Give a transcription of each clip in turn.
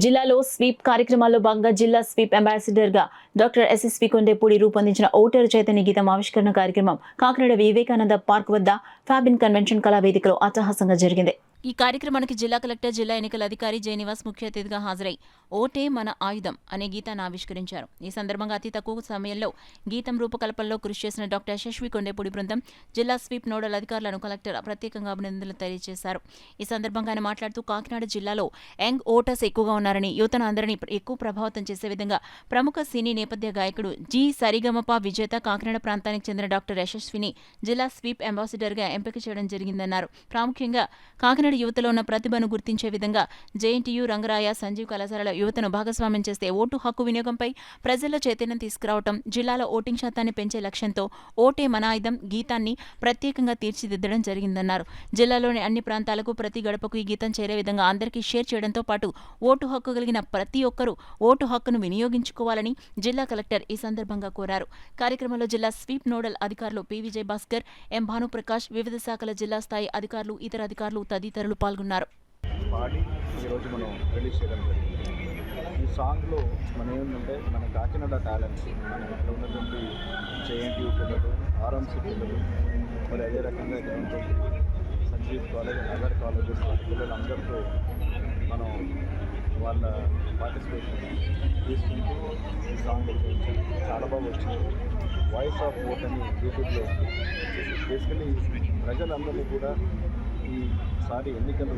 జిల్లాలో స్వీప్ కార్యక్రమాల్లో భాగంగా జిల్లా స్వీప్ అంబాసిడర్ గా డాక్టర్ ఎస్ఎస్వి కొండేపూడి రూపొందించిన ఓటరు చైతన్య గీతం ఆవిష్కరణ కార్యక్రమం కాకినాడ వివేకానంద పార్క్ వద్ద ఫ్యాబిన్ కన్వెన్షన్ కళావేదికలో అట్టహాసంగా జరిగింది. ఈ కార్యక్రమానికి జిల్లా కలెక్టర్, జిల్లా ఎన్నికల అధికారి జయనివాస్ ముఖ్య అతిథిగా హాజరై ఓటే మన ఆయుధం అనే గీతాన్ని ఆవిష్కరించారు. ఈ సందర్భంగా అతి తక్కువ సమయంలో గీతం రూపకల్పనలో కృషి చేసిన డాక్టర్ యశస్వి కొండేపూడి బృందం, జిల్లా స్వీప్ నోడల్ అధికారులను కలెక్టర్ ప్రత్యేకంగా అభినందనలు తెలియజేశారు. ఈ సందర్భంగా ఆయన మాట్లాడుతూ కాకినాడ జిల్లాలో యంగ్ ఓటర్స్ ఎక్కువగా ఉన్నారని, యువతను అందరినీ ఎక్కువ ప్రభావితం చేసే విధంగా ప్రముఖ సినీ నేపథ్య గాయకుడు జి సరిగమప విజేత కాకినాడ ప్రాంతానికి చెందిన డాక్టర్ యశస్విని జిల్లా స్వీప్ అంబాసిడర్గా ఎంపిక చేయడం జరిగిందన్నారు. ప్రాముఖ్యంగా కాకినాడ యువతలో ఉన్న ప్రతిభను గుర్తించే విధంగా జేఎన్టీయూ, రంగరాయ, సంజీవ్ కళాశాలల యువతను భాగస్వామ్యం చేస్తే ఓటు హక్కు వినియోగంపై ప్రజల్లో చైతన్యం తీసుకురావడం, జిల్లాలో ఓటింగ్ శాతాన్ని పెంచే లక్ష్యంతో ఓటే మన ఆయుధం గీతాన్ని ప్రత్యేకంగా తీర్చిదిద్దడం జరిగిందన్నారు. జిల్లాలోని అన్ని ప్రాంతాలకు ప్రతి గడపకు ఈ గీతం చేరే విధంగా అందరికీ షేర్ చేయడంతో పాటు ఓటు హక్కు కలిగిన ప్రతి ఒక్కరూ ఓటు హక్కును వినియోగించుకోవాలని జిల్లా కలెక్టర్ ఈ సందర్భంగా కోరారు. కార్యక్రమంలో జిల్లా స్వీప్ నోడల్ అధికారులు పి విజయ్ భాస్కర్, ఎం భానుప్రకాష్, వివిధ శాఖల జిల్లా స్థాయి అధికారులు, ఇతర అధికారులు తదితరులు పాల్గొన్నారు. ఈరోజు మనం రిలీజ్ చేయడం జరిగింది. ఈ సాంగ్లో మనం ఏంటంటే మన కాకినాడ టాలెంట్స్, మన ఇక్కడ ఉన్నటువంటి జేఎన్టీయూ పిల్లలు, ఆర్ఎంసీ పిల్లలు, మరి అదే రకంగా సంజీవ్ కాలేజ్, నగర్ కాలేజెస్ పిల్లలందరితో మనం వాళ్ళ పార్టిసిపేషన్ తీసుకుంటూ ఈ సాంగ్ వచ్చి చాలా బాగా వచ్చింది. వాయిస్ ఆఫ్ ఓట్ అని యూట్యూబ్లో బేసికలీ ప్రజలందరినీ కూడా ఈసారి ఎన్నికలు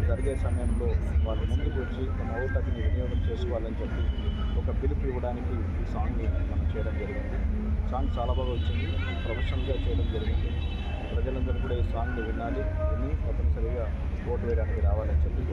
జరిగే సమయంలో వాళ్ళు ముందుకు వచ్చి తమ ఓటుని వినియోగం చేసుకోవాలని చెప్పి ఒక పిలుపు ఇవ్వడానికి ఈ సాంగ్ని మనం చేయడం జరిగింది. సాంగ్ చాలా బాగా వచ్చింది, ప్రొఫెషనల్గా చేయడం జరిగింది. ప్రజలందరూ కూడా ఈ సాంగ్ని వినాలి, విని తప్పనిసరిగా ఓటు వేయడానికి రావాలని చెప్పి